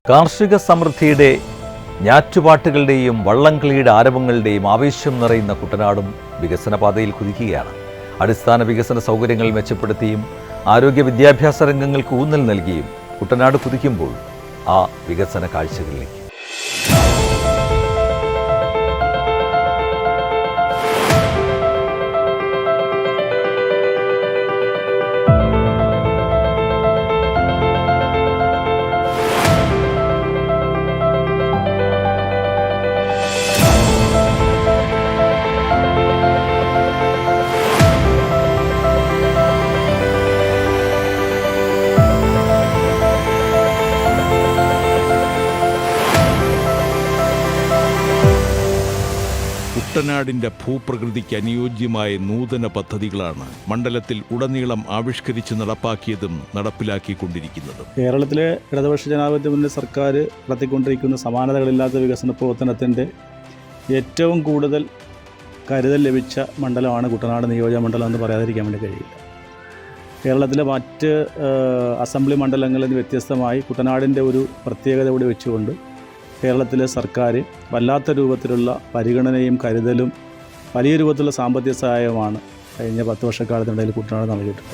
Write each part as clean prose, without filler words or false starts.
കാർഷിക സമൃദ്ധിയുടെ ഞാറ്റുപാട്ടുകളുടെയും വള്ളംകളിയുടെ ആരവങ്ങളുടെയും ആവേശം നിറയുന്ന കുട്ടനാടും വികസനപാതയിൽ കുതിക്കുകയാണ്. അടിസ്ഥാന വികസന സൗകര്യങ്ങൾ മെച്ചപ്പെടുത്തിയും ആരോഗ്യ വിദ്യാഭ്യാസ രംഗങ്ങൾക്ക് ഊന്നൽ നൽകിയും കുട്ടനാട് കുതിക്കുമ്പോൾ ആ വികസന കാഴ്ചകളിലേക്ക് കുട്ടനാടിന്റെ ഭൂപ്രകൃതിക്ക് അനുയോജ്യമായ നൂതന പദ്ധതികളാണ് മണ്ഡലത്തിൽ ഉടനീളം ആവിഷ്കരിച്ച് നടപ്പാക്കിയതും നടപ്പിലാക്കിക്കൊണ്ടിരിക്കുന്നതും. കേരളത്തിലെ ഇടതുപക്ഷ ജനാധിപത്യ മുന്നണി സർക്കാർ നടത്തിക്കൊണ്ടിരിക്കുന്ന സമാനതകളില്ലാത്ത വികസന പ്രവർത്തനത്തിൻ്റെ ഏറ്റവും കൂടുതൽ കരുതൽ ലഭിച്ച മണ്ഡലമാണ് കുട്ടനാട് നിയോജക മണ്ഡലം എന്ന് പറയാതിരിക്കാൻ വേണ്ടി കഴിയില്ല. കേരളത്തിലെ മറ്റ് അസംബ്ലി മണ്ഡലങ്ങളിൽ നിന്ന് വ്യത്യസ്തമായി കുട്ടനാടിൻ്റെ ഒരു പ്രത്യേകത കൂടി വെച്ചുകൊണ്ട് കേരളത്തിലെ സർക്കാർ വല്ലാത്ത രൂപത്തിലുള്ള പരിഗണനയും കരുതലും വലിയ രൂപത്തിലുള്ള സാമ്പത്തിക സഹായവുമാണ് കഴിഞ്ഞ 10 വർഷക്കാലത്തിനിടയിൽ കുട്ടനാട് നൽകിയിട്ടുണ്ട്.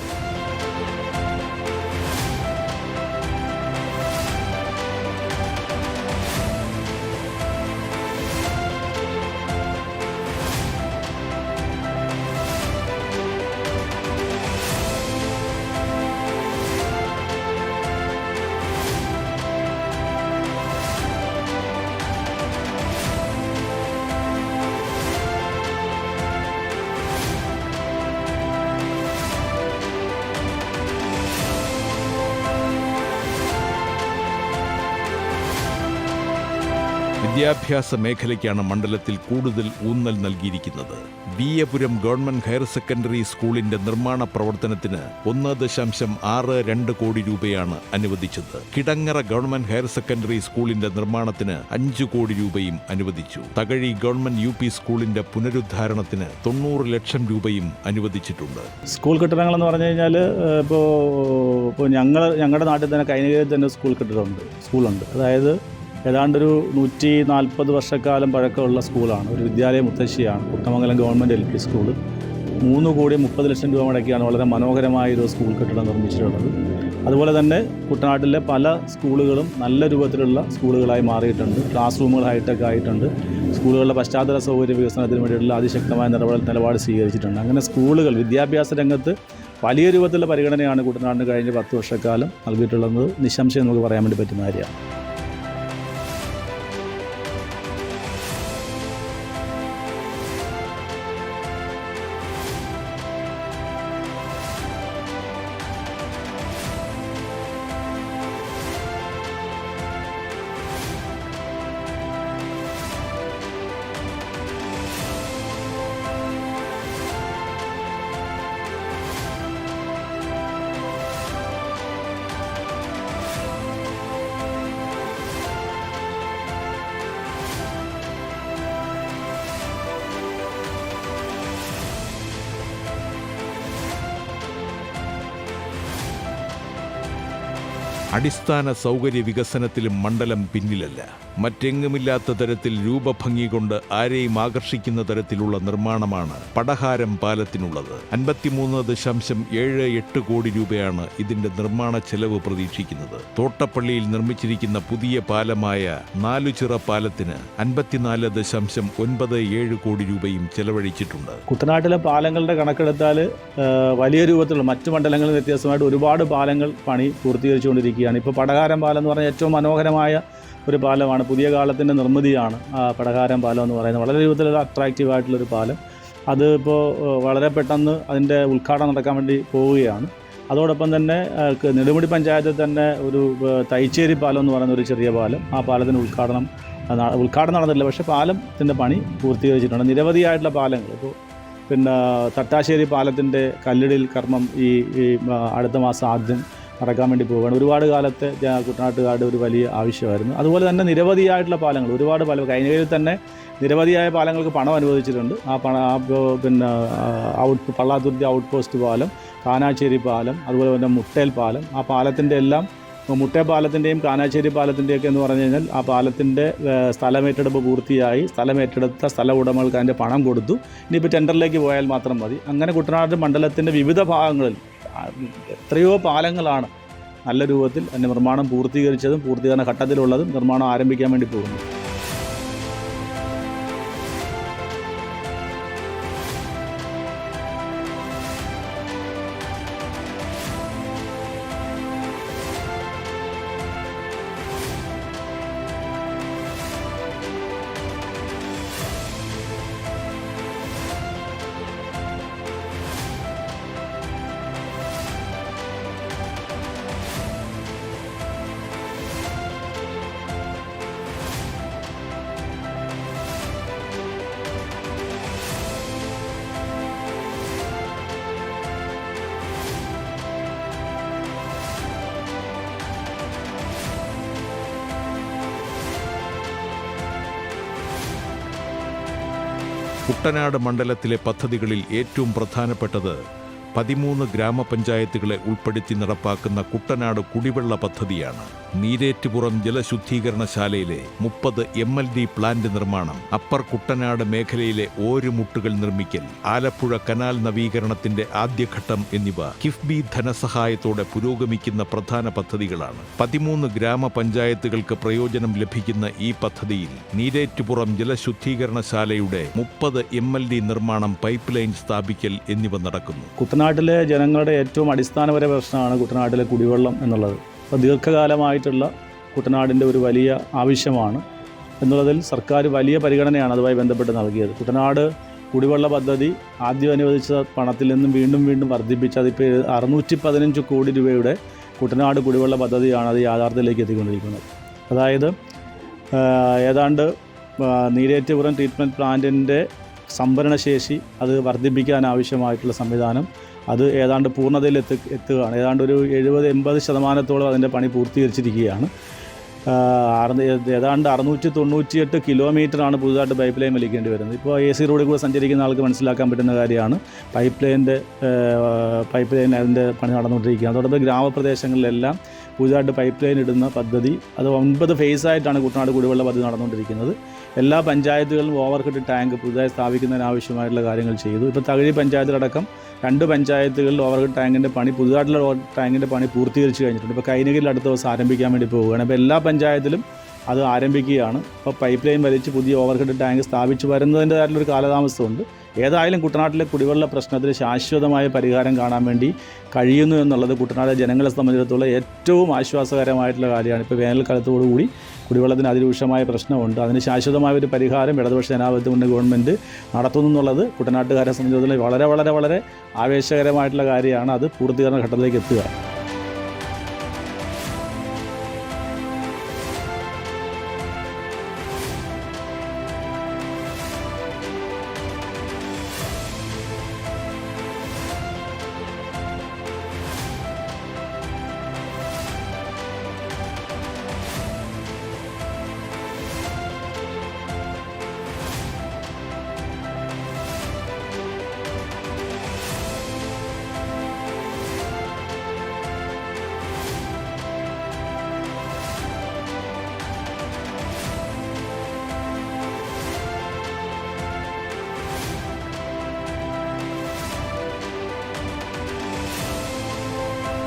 വിദ്യാഭ്യാസ മേഖലയ്ക്കാണ് മണ്ഡലത്തിൽ കൂടുതൽ ഊന്നൽ നൽകിയിരിക്കുന്നത്. വിയപുരം ഗവൺമെന്റ് ഹയർ സെക്കൻഡറി സ്കൂളിന്റെ നിർമ്മാണ പ്രവർത്തനത്തിന് 1.62 കോടി രൂപയാണ് അനുവദിച്ചത്. കിടങ്ങറ ഗവൺമെന്റ് ഹയർ സെക്കൻഡറി സ്കൂളിന്റെ നിർമ്മാണത്തിന് 5 കോടി രൂപയും അനുവദിച്ചു. തകഴി ഗവൺമെന്റ് UP സ്കൂളിന്റെ പുനരുദ്ധാരണത്തിന് 90 ലക്ഷം രൂപയും അനുവദിച്ചിട്ടുണ്ട്. സ്കൂൾ കെട്ടിടങ്ങളെന്ന് പറഞ്ഞു കഴിഞ്ഞാൽ ഇപ്പോൾ ഞങ്ങളുടെ നാട്ടിൽ തന്നെ കൈനകയിൽ തന്നെ സ്കൂളുണ്ട്. അതായത് ഏതാണ്ടൊരു 140 വർഷക്കാലം പഴക്കമുള്ള സ്കൂളാണ്. ഒരു വിദ്യാലയ മുത്തശ്ശിയാണ് കുട്ടമംഗലം ഗവൺമെൻറ് LP സ്കൂൾ. 3 കോടി 30 ലക്ഷം രൂപ മുടക്കിയാണ് വളരെ മനോഹരമായൊരു സ്കൂൾ കെട്ടിടം നിർമ്മിച്ചിട്ടുള്ളത്. അതുപോലെ തന്നെ കുട്ടനാട്ടിലെ പല സ്കൂളുകളും നല്ല രൂപത്തിലുള്ള സ്കൂളുകളായി മാറിയിട്ടുണ്ട്. ക്ലാസ് റൂമുകൾ ഹൈടെക് ആയിട്ടുണ്ട്. സ്കൂളുകളുടെ പശ്ചാത്തല സൗകര്യ വികസനത്തിന് വേണ്ടിയിട്ടുള്ള അതിശക്തമായ നിലപാട് സ്വീകരിച്ചിട്ടുണ്ട്. അങ്ങനെ സ്കൂളുകൾ വിദ്യാഭ്യാസ രംഗത്ത് വലിയ രൂപത്തിലുള്ള പരിഗണനയാണ് കുട്ടനാടിന് കഴിഞ്ഞ 10 വർഷക്കാലം നൽകിയിട്ടുള്ളത്. നിസ്സംശയം നമുക്ക് പറയാൻ വേണ്ടി പറ്റുന്ന കാര്യമാണ്. അടിസ്ഥാന സൗകര്യ വികസനത്തിലും മണ്ഡലം പിന്നിലല്ല. മറ്റെങ്ങുമില്ലാത്ത തരത്തിൽ രൂപഭംഗി കൊണ്ട് ആരെയും ആകർഷിക്കുന്ന തരത്തിലുള്ള നിർമ്മാണമാണ് പടഹാരം പാലത്തിനുള്ളത്. 53.78 കോടി രൂപയാണ് ഇതിന്റെ നിർമ്മാണ ചെലവ് പ്രതീക്ഷിക്കുന്നത്. തോട്ടപ്പള്ളിയിൽ നിർമ്മിച്ചിരിക്കുന്ന പുതിയ പാലമായ നാലുചിറ പാലത്തിന് 54.97 കോടി രൂപയും ചെലവഴിച്ചിട്ടുണ്ട്. കുട്ടനാട്ടിലെ പാലങ്ങളുടെ കണക്കെടുത്താൽ വലിയ രൂപത്തിലുള്ള മറ്റു മണ്ഡലങ്ങളിൽ വ്യത്യാസമായിട്ട് ഒരുപാട് പാലങ്ങൾ പണി പൂർത്തീകരിച്ചുകൊണ്ടിരിക്കുകയാണ്. ഇപ്പോൾ പടഹാരം പാലം എന്ന് പറഞ്ഞാൽ ഏറ്റവും മനോഹരമായ ഒരു പാലമാണ്. പുതിയ കാലത്തിൻ്റെ നിർമ്മിതിയാണ് പടഹാരം പാലം എന്ന് പറയുന്നത്. വളരെ രൂപത്തിലുള്ള അട്രാക്റ്റീവായിട്ടുള്ളൊരു പാലം. അത് ഇപ്പോൾ വളരെ പെട്ടെന്ന് അതിൻ്റെ ഉദ്ഘാടനം നടക്കാൻ വേണ്ടി പോവുകയാണ്. അതോടൊപ്പം തന്നെ നെടുമുടി പഞ്ചായത്തിൽ തന്നെ ഒരു തൈച്ചേരി പാലം എന്ന് പറയുന്ന ഒരു ചെറിയ പാലം, ആ പാലത്തിൻ്റെ ഉദ്ഘാടനം നടന്നിട്ടില്ല. പക്ഷേ പാലത്തിൻ്റെ പണി പൂർത്തീകരിച്ചിട്ടുണ്ട്. നിരവധിയായിട്ടുള്ള പാലങ്ങൾ ഇപ്പോൾ തട്ടാശ്ശേരി പാലത്തിൻ്റെ കല്ലിടൽ കർമ്മം ഈ അടുത്ത മാസം ആദ്യം നടക്കാൻ വേണ്ടി പോവുകയാണ്. ഒരുപാട് കാലത്തെ കുട്ടനാട്ടുകാരുടെ ഒരു വലിയ ആവശ്യമായിരുന്നു. അതുപോലെ തന്നെ നിരവധിയായിട്ടുള്ള പാലങ്ങൾ, ഒരുപാട് പാലങ്ങൾ കൈനകയിൽ തന്നെ നിരവധിയായ പാലങ്ങൾക്ക് പണം അനുവദിച്ചിട്ടുണ്ട്. പള്ളാത്തുരുത്തി ഔട്ട് പോസ്റ്റ് പാലം, കാനാശ്ശേരി പാലം, അതുപോലെ തന്നെ മുട്ടേൽ പാലം, ആ പാലത്തിൻ്റെ എല്ലാം മുട്ടേ പാലത്തിൻ്റെയും കാനാശ്ശേരി പാലത്തിൻ്റെയൊക്കെ എന്ന് പറഞ്ഞു കഴിഞ്ഞാൽ ആ പാലത്തിൻ്റെ സ്ഥലമേറ്റെടുപ്പ് പൂർത്തിയായി സ്ഥലമേറ്റെടുത്ത സ്ഥല ഉടമകൾക്ക് അതിൻ്റെ പണം കൊടുത്തു. ഇനിയിപ്പോൾ ടെൻഡറിലേക്ക് പോയാൽ മാത്രം മതി. അങ്ങനെ കുട്ടനാട് മണ്ഡലത്തിൻ്റെ വിവിധ ഭാഗങ്ങളിൽ എത്രയോ പാലങ്ങളാണ് നല്ല രൂപത്തിൽ അതിൻ്റെ നിർമ്മാണം പൂർത്തീകരിച്ചതും പൂർത്തീകരണ ഘട്ടത്തിലുള്ളതും നിർമ്മാണം ആരംഭിക്കാൻ വേണ്ടി പോകുന്നു. കുട്ടനാട് മണ്ഡലത്തിലെ പദ്ധതികളിൽ ഏറ്റവും പ്രധാനപ്പെട്ടത് 13 ഗ്രാമപഞ്ചായത്തുകളെ ഉൾപ്പെടുത്തി നടപ്പാക്കുന്ന കുട്ടനാട് കുടിവെള്ള പദ്ധതിയാണ്. നീരേറ്റുപുറം ജലശുദ്ധീകരണശാലയിലെ 30 MLD പ്ലാന്റ് നിർമ്മാണം, അപ്പർ കുട്ടനാട് മേഖലയിലെ ഓരുമുട്ടുകൾ നിർമ്മിക്കൽ, ആലപ്പുഴ കനാൽ നവീകരണത്തിന്റെ ആദ്യഘട്ടം എന്നിവ കിഫ്ബി ധനസഹായത്തോടെ പുരോഗമിക്കുന്ന പ്രധാന പദ്ധതികളാണ്. 13 ഗ്രാമപഞ്ചായത്തുകൾക്ക് പ്രയോജനം ലഭിക്കുന്ന ഈ പദ്ധതിയിൽ നീരേറ്റുപുറം ജലശുദ്ധീകരണശാലയുടെ 30 MLD നിർമ്മാണം, പൈപ്പ് ലൈൻ സ്ഥാപിക്കൽ എന്നിവ നടക്കുന്നു. കുട്ടനാട്ടിലെ ജനങ്ങളുടെ ഏറ്റവും അടിസ്ഥാനപരമായ പ്രശ്നമാണ് കുട്ടനാട്ടിലെ കുടിവെള്ളം എന്നുള്ളത്. അപ്പോൾ ദീർഘകാലമായിട്ടുള്ള കുട്ടനാടിൻ്റെ ഒരു വലിയ ആവശ്യമാണ് എന്നുള്ളതിൽ സർക്കാർ വലിയ പരിഗണനയാണ് അതുമായി ബന്ധപ്പെട്ട് നൽകിയത്. കുട്ടനാട് കുടിവെള്ള പദ്ധതി ആദ്യം അനുവദിച്ച പണത്തിൽ നിന്നും വീണ്ടും വർദ്ധിപ്പിച്ച് അതിപ്പോൾ 615 കോടി രൂപയുടെ കുട്ടനാട് കുടിവെള്ള പദ്ധതിയാണ് അത് യാഥാർത്ഥ്യത്തിലേക്ക് എത്തിക്കൊണ്ടിരിക്കുന്നത്. അതായത് ഏതാണ്ട് നീരേറ്റുപുറം ട്രീറ്റ്മെൻറ്റ് പ്ലാന്റിൻ്റെ സംഭരണശേഷി അത് വർദ്ധിപ്പിക്കാൻ ആവശ്യമായിട്ടുള്ള സംവിധാനം അത് ഏതാണ്ട് പൂർണ്ണതയിൽ എത്തുകയാണ്. ഏതാണ്ട് ഒരു 70-80% അതിൻ്റെ പണി പൂർത്തീകരിച്ചിരിക്കുകയാണ്. ഏതാണ്ട് 698 കിലോമീറ്ററാണ് പുതുതായിട്ട് പൈപ്പ് ലൈൻ വലിക്കേണ്ടി വരുന്നത്. ഇപ്പോൾ AC റോഡിൽ കൂടെ സഞ്ചരിക്കുന്ന ആൾക്ക് മനസ്സിലാക്കാൻ പറ്റുന്ന കാര്യമാണ്. പൈപ്പ് ലൈൻ അതിൻ്റെ പണി നടന്നുകൊണ്ടിരിക്കുകയാണ്. അതോടൊപ്പം ഗ്രാമപ്രദേശങ്ങളിലെല്ലാം പുതുതായിട്ട് പൈപ്പ് ലൈൻ ഇടുന്ന പദ്ധതി അത് 9 ഫേസായിട്ടാണ് കുട്ടനാട് കുടിവെള്ള പദ്ധതി നടന്നുകൊണ്ടിരിക്കുന്നത്. എല്ലാ പഞ്ചായത്തുകളിലും ഓവർഹെഡ് ടാങ്ക് പുതുതായി സ്ഥാപിക്കുന്നതിനാവശ്യമായിട്ടുള്ള കാര്യങ്ങൾ ചെയ്തു. ഇപ്പോൾ തകഴി പഞ്ചായത്തിലടക്കം 2 പഞ്ചായത്തുകളിൽ ഓവർഹെഡ് ടാങ്കിൻ്റെ പണി പുതുതായിട്ടുള്ള ടാങ്കിൻ്റെ പണി പൂർത്തീകരിച്ച് കഴിഞ്ഞിട്ടുണ്ട്. ഇപ്പോൾ കൈനഗിരിൽ അടുത്ത ദിവസം ആരംഭിക്കാൻ വേണ്ടി പോവുകയാണ്. അപ്പോൾ എല്ലാ പഞ്ചായത്തിലും അത് ആരംഭിക്കുകയാണ്. അപ്പോൾ പൈപ്പ് ലൈൻ വലിച്ച് പുതിയ ഓവർഹെഡ് ടാങ്ക് സ്ഥാപിച്ച് വരുന്നതിൻ്റെതായിട്ടുള്ളൊരു കാലതാമസമുണ്ട്. ഏതായാലും കുട്ടനാട്ടിലെ കുടിവെള്ള പ്രശ്നത്തിൽ ശാശ്വതമായ പരിഹാരം കാണാൻ വേണ്ടി കഴിയുന്നു എന്നുള്ളത് കുട്ടനാട്ടിലെ ജനങ്ങളെ സംബന്ധിച്ചിടത്തോളം ഏറ്റവും ആശ്വാസകരമായിട്ടുള്ള കാര്യമാണ്. ഇപ്പോൾ വേനൽക്കാലത്തോടുകൂടി കുടിവെള്ളത്തിന് അതിരൂക്ഷമായ പ്രശ്നമുണ്ട്. അതിന് ശാശ്വതമായ ഒരു പരിഹാരം ഇടതുപക്ഷ ജനാധിപത്യ മുന്നണി ഗവൺമെൻറ് നടത്തുന്നു എന്നുള്ളത് കുട്ടനാട്ടുകാരെ സംബന്ധിച്ചിടത്തോളം വളരെ ആവേശകരമായിട്ടുള്ള കാര്യമാണ്. അത് പൂർത്തീകരണ ഘട്ടത്തിലേക്ക് എത്തുക.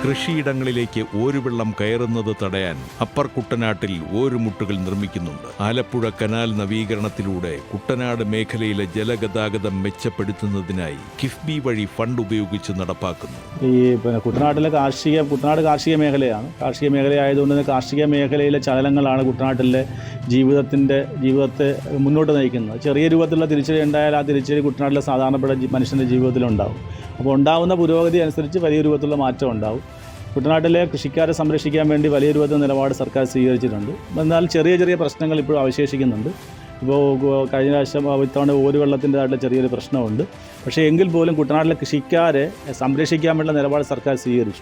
കൃഷിയിടങ്ങളിലേക്ക് ഓരുവെള്ളം കയറുന്നത് തടയാൻ അപ്പർ കുട്ടനാട്ടിൽ ഓരുമുട്ടുകൾ നിർമ്മിക്കുന്നുണ്ട്. ആലപ്പുഴ കനാൽ നവീകരണത്തിലൂടെ കുട്ടനാട് മേഖലയിലെ ജലഗതാഗതം മെച്ചപ്പെടുത്തുന്നതിനായി കിഫ്ബി വഴി ഫണ്ട് ഉപയോഗിച്ച് നടപ്പാക്കുന്നു. കുട്ടനാട് കാർഷിക മേഖലയാണ്. കാർഷിക മേഖലയായതുകൊണ്ട് തന്നെ കാർഷിക മേഖലയിലെ ചലനങ്ങളാണ് കുട്ടനാട്ടിലെ ജീവിതത്തെ മുന്നോട്ട് നയിക്കുന്നത്. ചെറിയ രൂപത്തിലുള്ള തിരിച്ചടി ഉണ്ടായാൽ ആ തിരിച്ചടി കുട്ടനാട്ടിലെ സാധാരണപ്പെട്ട മനുഷ്യൻ്റെ ജീവിതത്തിലുണ്ടാവും. അപ്പോൾ ഉണ്ടാകുന്ന പുരോഗതി അനുസരിച്ച് വലിയ രൂപത്തിലുള്ള മാറ്റം ഉണ്ടാവും. കുട്ടനാട്ടിലെ കൃഷിക്കാരെ സംരക്ഷിക്കാൻ വേണ്ടി വലിയ രൂപത്തിൽ നിലപാട് സർക്കാർ സ്വീകരിച്ചിട്ടുണ്ട്. എന്നാൽ ചെറിയ പ്രശ്നങ്ങൾ ഇപ്പോഴും അവശേഷിക്കുന്നുണ്ട്. ഇപ്പോൾ കഴിഞ്ഞ പ്രാവശ്യം ഇത്തവണ ഓരുവെള്ളത്തിൻ്റെതായിട്ടുള്ള ചെറിയൊരു പ്രശ്നമുണ്ട്. പക്ഷേ എങ്കിൽ പോലും കുട്ടനാട്ടിലെ കൃഷിക്കാരെ സംരക്ഷിക്കാൻ വേണ്ട നിലപാട് സർക്കാർ സ്വീകരിച്ചു.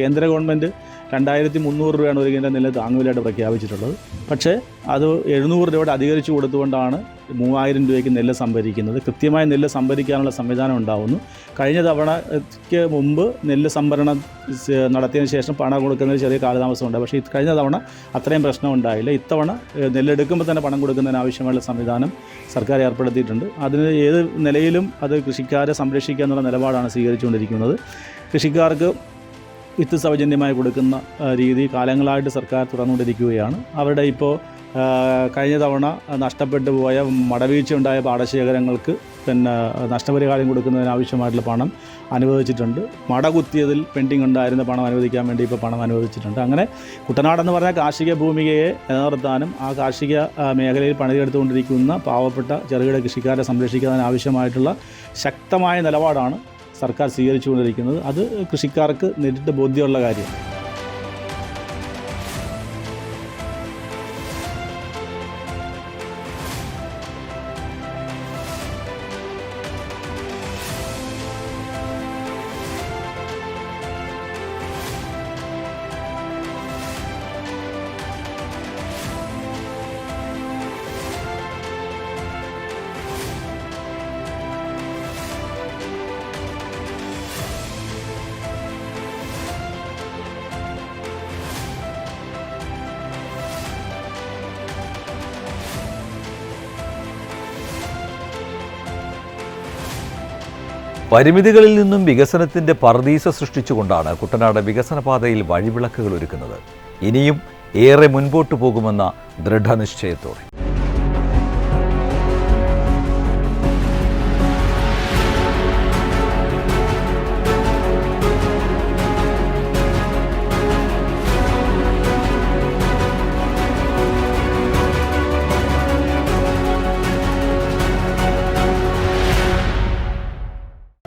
കേന്ദ്ര ഗവൺമെൻറ് 2300 രൂപയാണ് ഒരു കിലോ നെല്ല് താങ്ങുവിലയായിട്ട് പ്രഖ്യാപിച്ചിട്ടുള്ളത്. പക്ഷേ അത് 700 രൂപയുടെ അധികരിച്ചു കൊടുത്തുകൊണ്ടാണ് 3000 രൂപയ്ക്ക് നെല്ല് സംഭരിക്കുന്നത്. കൃത്യമായി നെല്ല് സംഭരിക്കാനുള്ള സംവിധാനം ഉണ്ടാകുന്നു. കഴിഞ്ഞ തവണയ്ക്ക് മുമ്പ് നെല്ല് സംഭരണം നടത്തിയതിന് ശേഷം പണം കൊടുക്കുന്നതിന് ചെറിയ കാലതാമസം ഉണ്ടായി. പക്ഷേ കഴിഞ്ഞ തവണ അത്രയും പ്രശ്നം ഉണ്ടായില്ല. ഇത്തവണ നെല്ലെടുക്കുമ്പോൾ തന്നെ പണം കൊടുക്കുന്നതിന് ആവശ്യമായുള്ള സംവിധാനം സർക്കാർ ഏർപ്പെടുത്തിയിട്ടുണ്ട്. അതിന് ഏത് നിലയിലും അത് കൃഷിക്കാരെ സംരക്ഷിക്കുക എന്നുള്ള നിലപാടാണ് സ്വീകരിച്ചുകൊണ്ടിരിക്കുന്നത്. കൃഷിക്കാർക്ക് വിത്ത് സൗജന്യമായി കൊടുക്കുന്ന രീതി കാലങ്ങളായിട്ട് സർക്കാർ തുടർന്നുകൊണ്ടിരിക്കുകയാണ്. അവരുടെ ഇപ്പോൾ കഴിഞ്ഞ തവണ നഷ്ടപ്പെട്ടു പോയ മടവീഴ്ച ഉണ്ടായ പാടശേഖരങ്ങൾക്ക് നഷ്ടപരിഹാരം കൊടുക്കുന്നതിനാവശ്യമായിട്ടുള്ള പണം അനുവദിച്ചിട്ടുണ്ട്. മടകുത്തിയതിൽ പെൻഡിങ് ഉണ്ടായിരുന്ന പണം അനുവദിക്കാൻ വേണ്ടി ഇപ്പോൾ പണം അനുവദിച്ചിട്ടുണ്ട്. അങ്ങനെ കുട്ടനാടെന്ന് പറഞ്ഞാൽ കാർഷിക ഭൂമികയെ നിലനിർത്താനും ആ കാർഷിക മേഖലയിൽ പണിയെടുത്തുകൊണ്ടിരിക്കുന്ന പാവപ്പെട്ട ചെറുകിട കൃഷിക്കാരെ സംരക്ഷിക്കാനാവശ്യമായിട്ടുള്ള ശക്തമായ നിലപാടാണ് സർക്കാർ സ്വീകരിച്ചുകൊണ്ടിരിക്കുന്നത്. അത് കൃഷിക്കാർക്ക് നേരിട്ട് ബോധ്യമുള്ള കാര്യമാണ്. പരിമിതികളിൽ നിന്നും വികസനത്തിൻ്റെ പർദീസ സൃഷ്ടിച്ചുകൊണ്ടാണ് കുട്ടനാട് വികസന പാതയിൽ വഴിവിളക്കുകൾ ഒരുക്കുന്നത്. ഇനിയും ഏറെ മുൻപോട്ട് പോകുമെന്ന ദൃഢനിശ്ചയത്തോടെ.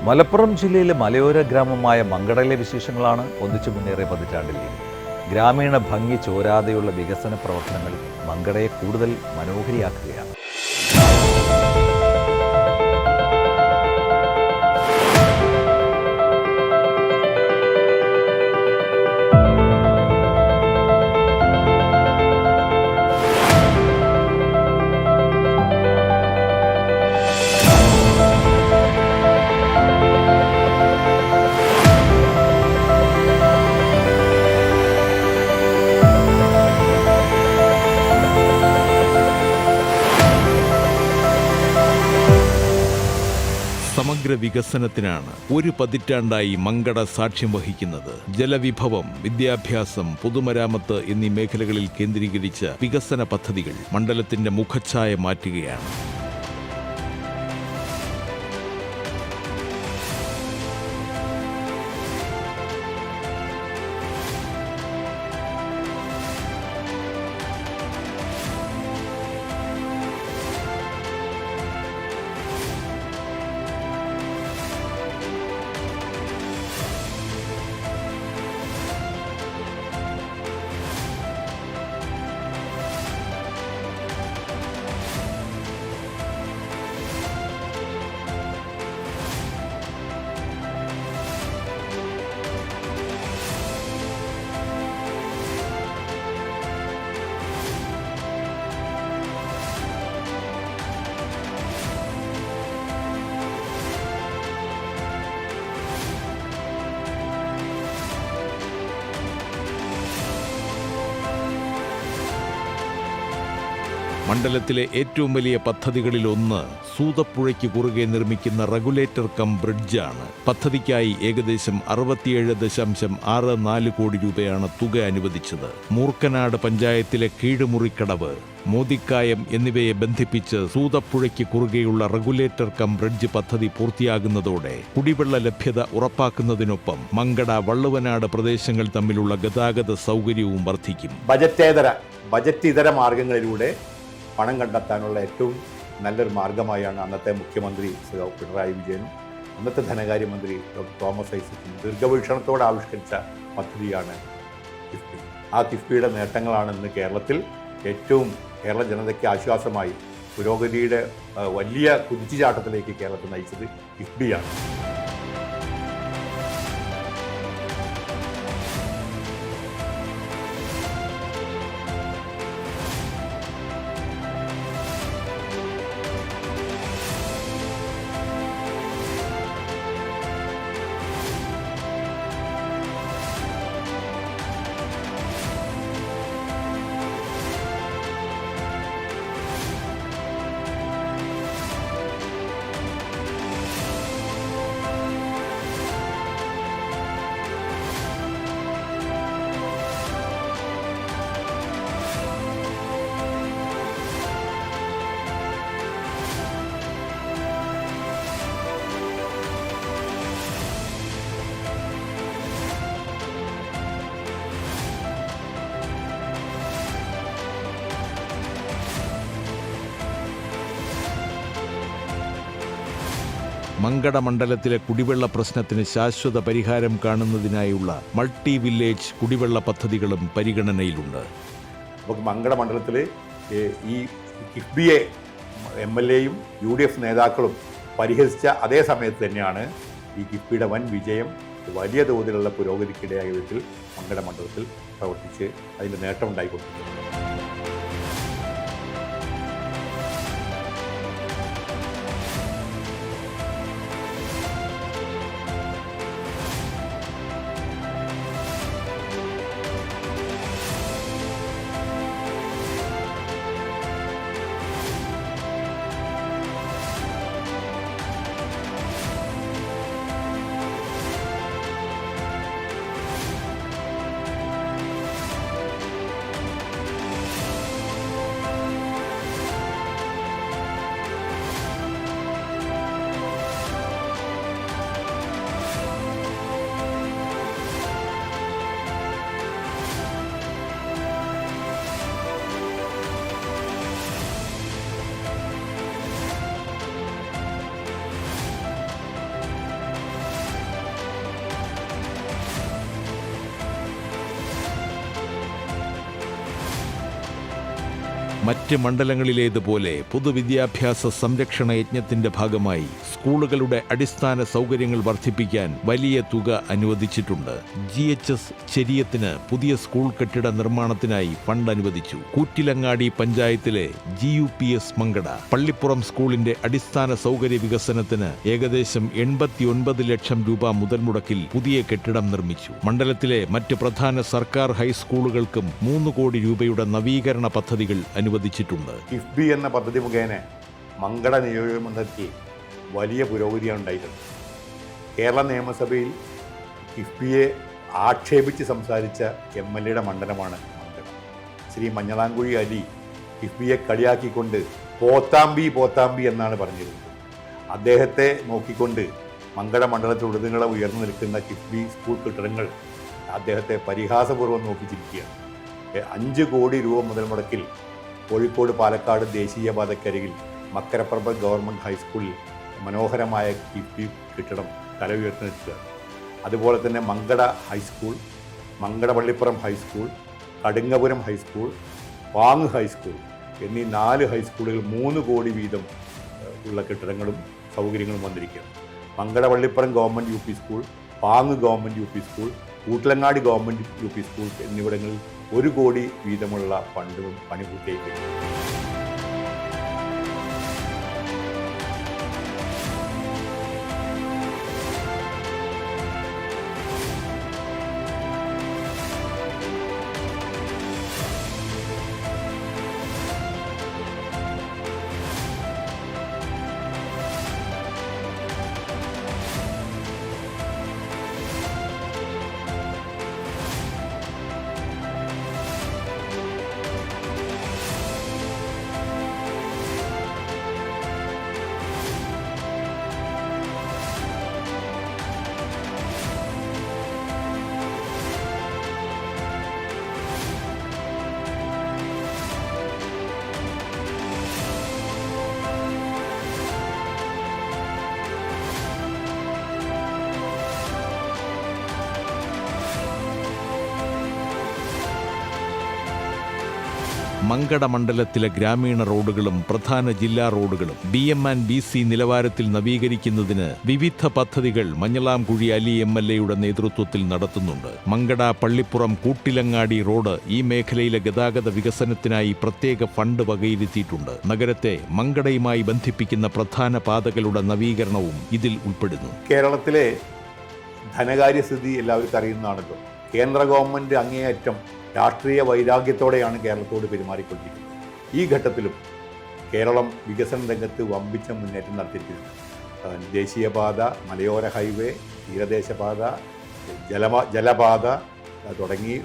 മലപ്പുറം ജില്ലയിലെ മലയോര ഗ്രാമമായ മങ്കടയിലെ വിശേഷങ്ങളാണ് ഒന്നിച്ചു മുന്നേറിയ പതിറ്റാണ്ടിലേക്ക്. ഗ്രാമീണ ഭംഗി ചോരാതെയുള്ള വികസന പ്രവർത്തനങ്ങൾ മങ്കടയെ കൂടുതൽ മനോഹരിയാക്കുകയാണ്. സമഗ്ര വികസനത്തിനാണ് ഒരു പതിറ്റാണ്ടായി മങ്കട സാക്ഷ്യം വഹിക്കുന്നത്. ജലവിഭവം, വിദ്യാഭ്യാസം, പൊതുമരാമത്ത് എന്നീ മേഖലകളിൽ കേന്ദ്രീകരിച്ച വികസന പദ്ധതികൾ മണ്ഡലത്തിന്റെ മുഖച്ഛായ മാറ്റുകയാണ്. മണ്ഡലത്തിലെ ഏറ്റവും വലിയ പദ്ധതികളിലൊന്ന് സൂതപ്പുഴയ്ക്ക് കുറുകെ നിർമ്മിക്കുന്ന റെഗുലേറ്റർ കം ബ്രിഡ്ജാണ്. പദ്ധതിക്കായി ഏകദേശം 67.64 കോടി രൂപയാണ് തുക അനുവദിച്ചത്. മൂർക്കനാട് പഞ്ചായത്തിലെ കീഴുമുറിക്കടവ്, മോദിക്കായം എന്നിവയെ ബന്ധിപ്പിച്ച് സൂതപ്പുഴയ്ക്ക് കുറുകെയുള്ള റെഗുലേറ്റർ കം ബ്രിഡ്ജ് പദ്ധതി പൂർത്തിയാകുന്നതോടെ കുടിവെള്ള ലഭ്യത ഉറപ്പാക്കുന്നതിനൊപ്പം മങ്കട, വള്ളുവനാട് പ്രദേശങ്ങൾ തമ്മിലുള്ള ഗതാഗത സൗകര്യവും വർദ്ധിക്കും. ബജറ്റ് ഇതര മാർഗങ്ങളിലൂടെ പണം കണ്ടെത്താനുള്ള ഏറ്റവും നല്ലൊരു മാർഗമായാണ് അന്നത്തെ മുഖ്യമന്ത്രി പിണറായി വിജയനും അന്നത്തെ ധനകാര്യമന്ത്രി ഡോക്ടർ തോമസ് ഐസക്കും ദീർഘവീക്ഷണത്തോടെ ആവിഷ്കരിച്ച പദ്ധതിയാണ് കിഫ്ബി. ആ കിഫ്ബിയുടെ നേട്ടങ്ങളാണ് ഇന്ന് കേരളത്തിൽ ഏറ്റവും കേരള ജനതയ്ക്ക് ആശ്വാസമായി പുരോഗതിയുടെ വലിയ കുതിച്ചുചാട്ടത്തിലേക്ക് കേരളത്തെ നയിച്ചത് കിഫ്ബിയാണ്. മങ്കട മണ്ഡലത്തിലെ കുടിവെള്ള പ്രശ്നത്തിന് ശാശ്വത പരിഹാരം കാണുന്നതിനായുള്ള മൾട്ടി വില്ലേജ് കുടിവെള്ള പദ്ധതികളും പരിഗണനയിലുണ്ട്. നമുക്ക് മങ്കട മണ്ഡലത്തിൽ ഈ കിഫ്ബിയെ MLA-യും UDF നേതാക്കളും പരിഹസിച്ച അതേ സമയത്ത് തന്നെയാണ് ഈ കിഫ്ബിയുടെ വൻ വിജയം വലിയ തോതിലുള്ള പുരോഗതിക്കിടയായ വിധത്തിൽ മങ്കട മണ്ഡലത്തിൽ പ്രവർത്തിച്ച് അതിൻ്റെ നേട്ടമുണ്ടായിക്കൊണ്ടിരിക്കുന്നത്. മറ്റ് മണ്ഡലങ്ങളിലേതുപോലെ പൊതുവിദ്യാഭ്യാസ സംരക്ഷണ യജ്ഞത്തിന്റെ ഭാഗമായി സ്കൂളുകളുടെ അടിസ്ഥാന സൗകര്യങ്ങൾ വർദ്ധിപ്പിക്കാൻ വലിയ തുക അനുവദിച്ചിട്ടുണ്ട്. GHS ചെരിയത്തിന് പുതിയ സ്കൂൾ കെട്ടിട നിർമ്മാണത്തിനായി ഫണ്ട് അനുവദിച്ചു. കൂറ്റിലങ്ങാടി പഞ്ചായത്തിലെ GUPS മങ്കട പള്ളിപ്പുറം സ്കൂളിന്റെ അടിസ്ഥാന സൗകര്യ വികസനത്തിന് ഏകദേശം 89 ലക്ഷം രൂപ മുതൽ മുടക്കിൽ പുതിയ കെട്ടിടം നിർമ്മിച്ചു. മണ്ഡലത്തിലെ മറ്റ് പ്രധാന സർക്കാർ ഹൈസ്കൂളുകൾക്കും 3 കോടി രൂപയുടെ നവീകരണ പദ്ധതികൾ അനുവദിച്ചിട്ടുണ്ട്. കിഫ്ബി എന്ന പദ്ധതി മുഖേന മങ്കട നിയോജകമണ്ഡലത്തിൽ വലിയ പുരോഗതിയാണ് ഉണ്ടായിട്ടുള്ളത്. കേരള നിയമസഭയിൽ കിഫ്ബിയെ ആക്ഷേപിച്ച് സംസാരിച്ച MLA-യുടെ മണ്ഡലമാണ് മങ്കട. ശ്രീ മഞ്ഞളാംകുഴി അലി കിഫ്ബിയെ കളിയാക്കിക്കൊണ്ട് പോത്താമ്പി എന്നാണ് പറഞ്ഞിരുന്നത്. അദ്ദേഹത്തെ നോക്കിക്കൊണ്ട് മങ്കട മണ്ഡലത്തിലുടനീളം ഉയർന്നു നിൽക്കുന്ന കിഫ്ബി സ്കൂൾ കെട്ടിടങ്ങൾ അദ്ദേഹത്തെ പരിഹാസപൂർവ്വം നോക്കിച്ചിരിക്കുകയാണ്. 5 കോടി രൂപ മുതൽ മുടക്കിൽ കോഴിക്കോട് പാലക്കാട് ദേശീയപാതക്കരികിൽ മക്കരപ്പറമ്പ് ഗവൺമെൻറ് ഹൈസ്കൂളിൽ മനോഹരമായ കിഫ്ബി കെട്ടിടം തല ഉയർത്തി നിൽക്കുക. അതുപോലെ തന്നെ Mankada high school, Mankada Pallippuram high school, Kadungapuram high school, Pang high school എന്നീ 4 ഹൈസ്കൂളുകൾ 3 കോടി വീതം ഉള്ള കെട്ടിടങ്ങളും സൗകര്യങ്ങളും വന്നിരിക്കുകയാണ്. Mankada Pallippuram government UP school, Pang government UP school, Koottilangadi government UP school എന്നിവിടങ്ങളിൽ 1 കോടി വീതമുള്ള ഫണ്ടും പണി പൂർത്തിയായിട്ടുണ്ട്. മങ്കട മണ്ഡലത്തിലെ ഗ്രാമീണ റോഡുകളും പ്രധാന ജില്ലാ റോഡുകളും BM&BC നിലവാരത്തിൽ നവീകരിക്കുന്നതിന് വിവിധ പദ്ധതികൾ മഞ്ഞളാംകുഴി അലി MLA-യുടെ നേതൃത്വത്തിൽ നടത്തുന്നുണ്ട്. മങ്കട പള്ളിപ്പുറം കൂട്ടിലങ്ങാടി റോഡ് ഈ മേഖലയിലെ ഗതാഗത വികസനത്തിനായി പ്രത്യേക ഫണ്ട് വകയിരുത്തിയിട്ടുണ്ട്. നഗരത്തെ മങ്കടയുമായി ബന്ധിപ്പിക്കുന്ന പ്രധാന പാതകളുടെ നവീകരണവും ഇതിൽ ഉൾപ്പെടുന്നു. കേരളത്തിലെ ധനകാര്യസ്ഥിതി എല്ലാവർക്കും അറിയുന്നതാണല്ലോ. കേന്ദ്ര ഗവൺമെൻറ് അങ്ങേയറ്റം രാഷ്ട്രീയ വൈരാഗ്യത്തോടെയാണ് കേരളത്തോട് പെരുമാറിക്കൊണ്ടിരിക്കുന്നത്. ഈ ഘട്ടത്തിലും കേരളം വികസന രംഗത്ത് വമ്പിച്ച മുന്നേറ്റം നടത്തിയിരിക്കുന്നു. ദേശീയപാത, മലയോര ഹൈവേ, തീരദേശപാത, ജലപാത തുടങ്ങി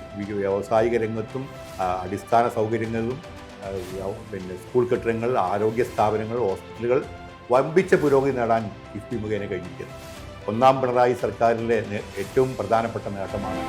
വ്യാവസായിക രംഗത്തും അടിസ്ഥാന സൗകര്യങ്ങളിലും സ്കൂൾ കെട്ടിടങ്ങൾ, ആരോഗ്യ സ്ഥാപനങ്ങൾ, ഹോസ്പിറ്റലുകൾ വമ്പിച്ച പുരോഗതി നേടാൻ കിഫ്ബി മുഖേന കഴിഞ്ഞിരിക്കുന്നു. 1ാം പിണറായി സർക്കാരിലെ ഏറ്റവും പ്രധാനപ്പെട്ട നേട്ടമാണ്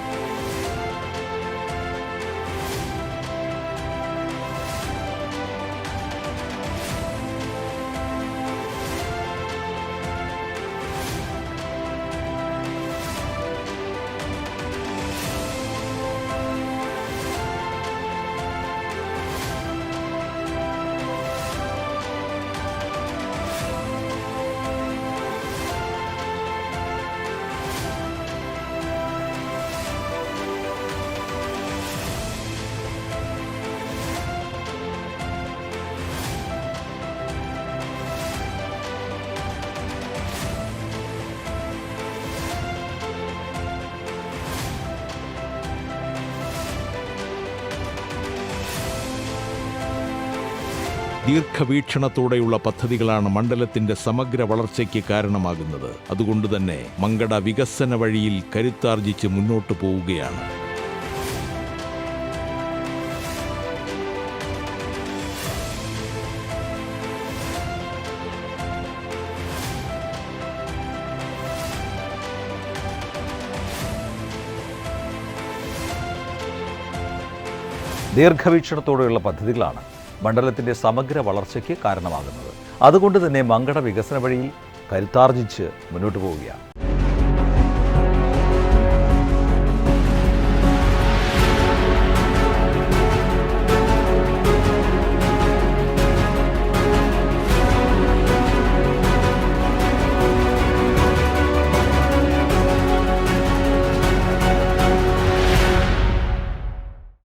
ദീർഘവീക്ഷണത്തോടെയുള്ള പദ്ധതികളാണ് മണ്ഡലത്തിന്റെ സമഗ്ര വളർച്ചയ്ക്ക് കാരണമാകുന്നത്. അതുകൊണ്ടുതന്നെ മങ്കട വികസന വഴിയിൽ കരുത്താർജിച്ച് മുന്നോട്ടു പോവുകയാണ്. ദീർഘവീക്ഷണത്തോടെയുള്ള പദ്ധതികളാണ് മണ്ഡലത്തിൻ്റെ സമഗ്ര വളർച്ചയ്ക്ക് കാരണമാകുന്നത്. അതുകൊണ്ട് തന്നെ മങ്കട വികസന വഴിയിൽ കരുത്താർജിച്ച് മുന്നോട്ട് പോവുകയാണ്.